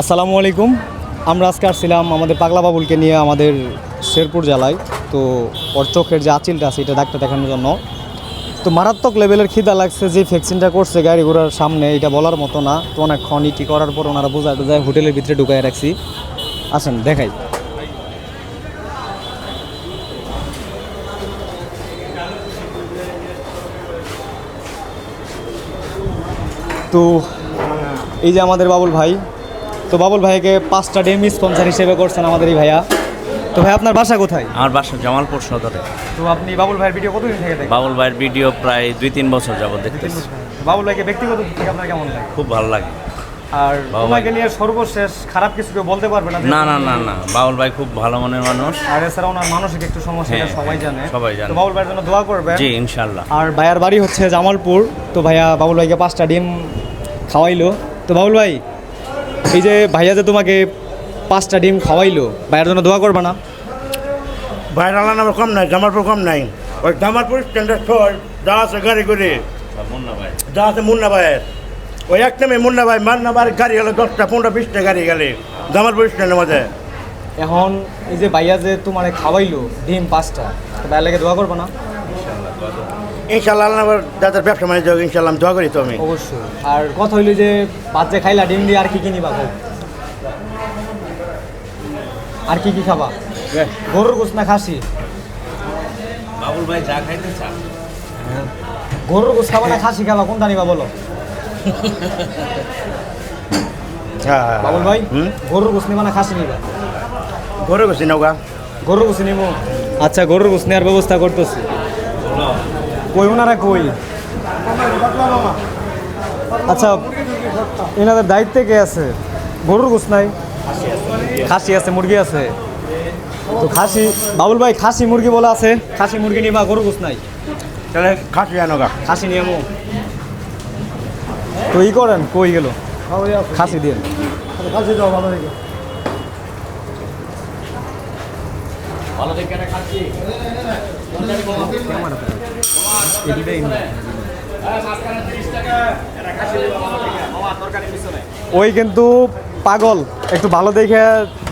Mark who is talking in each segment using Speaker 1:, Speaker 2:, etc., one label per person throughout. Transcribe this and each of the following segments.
Speaker 1: আসসালামু আলাইকুম। আমরা আজকে আসছিলাম আমাদের পাগলা বাবুলকে নিয়ে আমাদের শেরপুর জেলায়। তো ওর চোখের যে আঁচিলটা আছে এটা ডাক্তার দেখানোর জন্য। তো মারাত্মক লেভেলের খিদা লাগছে, যে ভ্যাকসিনটা করছে গাড়ি ঘোড়ার সামনে, এটা বলার মতো না। তো অনেকক্ষণ ইটি করার পর ওনারা বোঝাতে যায় হোটেলের ভিতরে ঢুকাই রাখছি। আসেন দেখাই। তো এই যে আমাদের বাবুল ভাই, তো বাবুল ভাইকে 5টা ডিম স্পন্সর হিসেবে করছেন আমাদের এই ভাইয়া। তো ভাই আপনার বাসা কোথায়?
Speaker 2: আমার বাসা জামালপুর সদরে।
Speaker 1: তো আপনি বাবুল ভাইয়ের ভিডিও কতদিন থেকে দেখেন?
Speaker 2: বাবুল ভাইয়ের ভিডিও প্রায় 2-3 বছর যাবত দেখতেছি।
Speaker 1: বাবুল ভাইকে ব্যক্তিগত দিক থেকে আপনার কেমন লাগে?
Speaker 2: খুব ভালো লাগে।
Speaker 1: আর তোমাকে নিয়ে সর্বশেষ খারাপ কিছু কেউ বলতে পারবে না?
Speaker 2: না না না না, বাবুল ভাই খুব ভালো মনের মানুষ।
Speaker 1: আর এছাড়া ওনার মানসিক একটু সমস্যা, এটা সবাই জানে।
Speaker 2: সবাই জানে।
Speaker 1: তো বাবুল ভাইয়ের জন্য দোয়া করবেন।
Speaker 2: জি ইনশাআল্লাহ।
Speaker 1: আর ভাইয়ার বাড়ি হচ্ছে জামালপুর। তো ভাইয়া বাবুল ভাইকে 5টা ডিম খাওয়াইলো। তো বাবুল ভাই, এই যে ভাইয়া যে তোমাকে 5টা ডিম খাওয়াইলো, ভাইয়ার জন্য দোয়া করবে না?
Speaker 3: বাইরে আলাদা কম নাই, জামালপুর কম নাই। ওই জামালপুর স্ট্যান্ডার্ড ছয় যা আছে গাড়ি করে
Speaker 2: মুন্না ভাই,
Speaker 3: যা আছে মুন্না ভাইয়ের, ওই এক নামে মুন্না ভাই, মান্না ভাইয়ের গাড়ি গেলে 10টা 15টা 20টা গাড়ি গেলে জামালপুর স্ট্যান্ডের মধ্যে।
Speaker 1: এখন এই যে ভাইয়া যে তোমার খাওয়াইলো ডিম 5টা, তো ভাইয়ার লাগে দোয়া করবে না?
Speaker 3: ইনশাল্লাহ আল্লাহ যাদের ব্যবসা বাণিজ্য হোক ইনশাল্লাহ আমি দোয়া করি। তো আমি
Speaker 1: অবশ্যই। আর কথা হইলো যে ভাত যে খাইলা ডিম দিয়ে আর কি কি নিবা? আর কি কি খাবা? গরুর গোশত না খাসি?
Speaker 2: বাবুল ভাই যা খাইতে চান।
Speaker 1: গরুর গোশত খাবা না খাসি খাবা, কোনটা নিবা বলো? বাবুল ভাই, গরুর গোশত নিবা না খাসি নিবা?
Speaker 3: ঘরে গেছি নৌকা,
Speaker 1: গরুর গোশত নিবো। আচ্ছা, গরুর গোশত নেওয়ার ব্যবস্থা করতেছি। কই ওনারা কই? আচ্ছা, এনাদের দায়িত্বে কে আছে? গরুর গোশত নাই, খাসি আছে, মুরগি আছে। তো খাসি, বাবুল ভাই খাসি মুরগি বলা আছে, খাসি মুরগি নিবা, গরুর গোশত নাই।
Speaker 3: তাহলে খাসি নৌকা,
Speaker 1: খাসি নিয়ে মো তো ই করেন, কই গেল? খাসি দিয়ে খাসি দাও ভালো দেখে। ওই কিন্তু পাগল, একটু ভালো দেখে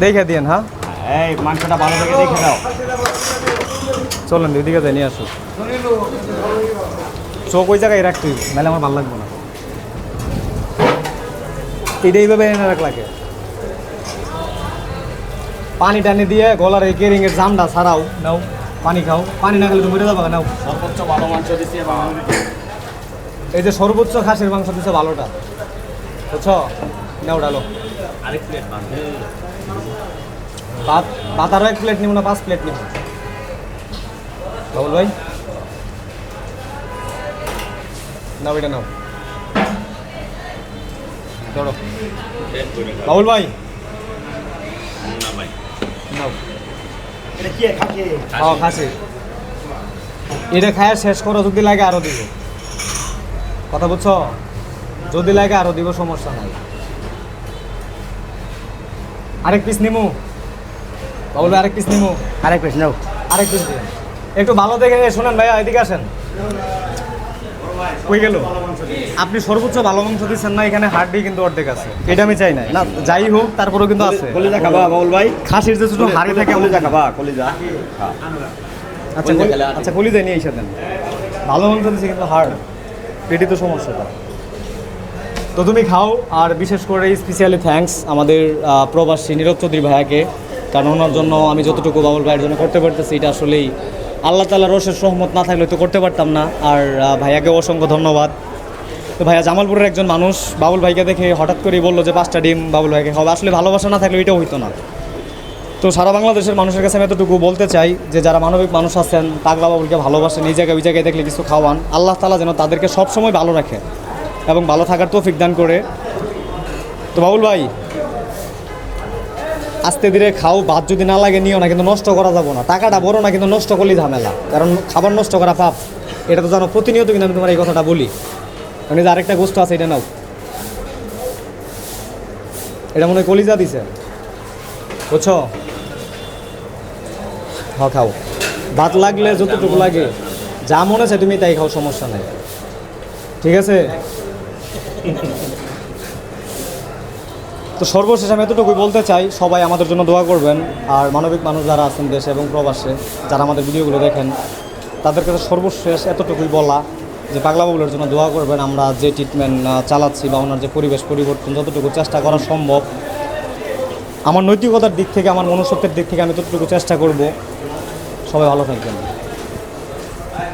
Speaker 1: দেখে দিন। হ্যাঁ,
Speaker 3: এই মাংসটা ভালো থেকে দেখে দাও।
Speaker 1: চলেন ওইদিকে যাই, নিয়ে আসো। চোখ ওই জায়গায় রাখতে, নাহলে আমার ভালো লাগবে না। এটা এইভাবে এনে রাখলাকে পানি টানি দিয়ে গলার এই কেরিংয়ের জামটা ছাড়াও নাও, পানি খাও। পানি না খেলে তুমি মরে যাবে। নাও,
Speaker 2: সর্বোচ্চ ভালো মাংস দিচ্ছে।
Speaker 1: এই যে সর্বোচ্চ খাসির মাংস দিচ্ছে ভালোটা, বুঝছো? নাও ডালো।
Speaker 2: আরেক প্লেট বাঁধে।
Speaker 1: ভাত আরও 1 প্লেট নিব না 5 প্লেট নিব? বাবুল ভাই নাও, এটা নাও, ধরো। বাবুল ভাই
Speaker 2: মুন্না ভাই
Speaker 1: নাও।
Speaker 3: এটা কি খাসি?
Speaker 1: খাসি। এটা খায় শেষ করো, যদি লাগে আরো দিব। কথা বুঝছো? যদি লাগে আরো দিব, সমস্যা নাই। আরেক পিস নিমু বাবুল ভাই, আরেক পিস নিমু।
Speaker 3: আরেক পিস নাও।
Speaker 1: আরেক পিস দিন, একটু ভালো দেখে। শোনেন ভাইয়া, এদিকে আসেন। কই গেল? আপনি সর্বোচ্চ ভালো মাংস দিচ্ছেন না, এখানে হাড্ডি কিন্তু অর্ধেক আছে। এটা আমি চাই না, না যাই হোক, তারপরেও কিন্তু আছে।
Speaker 3: কলিজা খাবা বাবুল ভাই?
Speaker 1: খাসির যে ছোট হাড়ি থাকে,
Speaker 3: কলিজা খাবা? কলিজা
Speaker 1: আচ্ছা আচ্ছা, কলিজা নিয়ে এসে দেন। ভালো মাংস দিচ্ছে কিন্তু হাড়, পেটি তো সমস্যাটা। তো তুমি খাও। আর বিশেষ করে স্পেশালি থ্যাঙ্কস আমাদের প্রবাসী নীরব চৌধুরী ভাইয়াকে, কারণ ওনার জন্য আমি যতটুকু বাবুল ভাইয়ের জন্য করতে পারতেছি, এটা আসলেই আল্লাহ তাআলার রসের রহমত না থাকলে তো করতে পারতাম না। আর ভাইয়াকে অসংখ্য ধন্যবাদ। তো ভাইয়া জামালপুরের একজন মানুষ, বাবুল ভাইকে দেখে হঠাৎ করেই বললো যে 5টা ডিম বাবুল ভাইকে খাওয়া। আসলে ভালোবাসা না থাকলে এটাও হইতো না। তো সারা বাংলাদেশের মানুষের কাছে আমি এতটুকু বলতে চাই যে যারা মানবিক মানুষ আছেন, পাগলা বাবুলকে ভালোবাসেন, এই জায়গায় ওই জায়গায় দেখলে কিছু খাওয়ান। আল্লাহ তাআলা যেন তাদেরকে সবসময় ভালো রাখে এবং ভালো থাকার তৌফিক দান করে। তো বাবুল ভাই, আস্তে ধীরে খাও। ভাত যদি না লাগে নিও না, কিন্তু নষ্ট করা যাবো না। টাকাটা বড় না, কিন্তু নষ্ট করলেই ঝামেলা, কারণ খাবার নষ্ট করা পাপ। এটা তো জানো, প্রতিনিয়ত কিন্তু আমি তোমার এই কথাটা বলি। মানে যে আরেকটা গোস্ত আছে, এটা নাও। এটা মনে হয় কলিজা দিছে, বুঝছো? খাও খাও, ভাত লাগলে যতটুকু লাগে, যা মনে আছে তুমি তাই খাও, সমস্যা নাই। ঠিক আছে? তো সর্বশেষ আমি এতটুকুই বলতে চাই, সবাই আমাদের জন্য দোয়া করবেন। আর মানবিক মানুষ যারা আছেন দেশে এবং প্রবাসে, যারা আমাদের ভিডিওগুলো দেখেন, তাদের কাছে সর্বশেষ এতটুকুই বলা যে পাগলা বাবুলের জন্য দোয়া করবেন। আমরা যে ট্রিটমেন্ট চালাচ্ছি বা ওনার যে পরিবেশ পরিবর্তন যতটুকু চেষ্টা করা সম্ভব, আমার নৈতিকতার দিক থেকে, আমার মনুষ্যত্বের দিক থেকে আমি ততটুকু চেষ্টা করব। সবাই ভালো থাকবেন।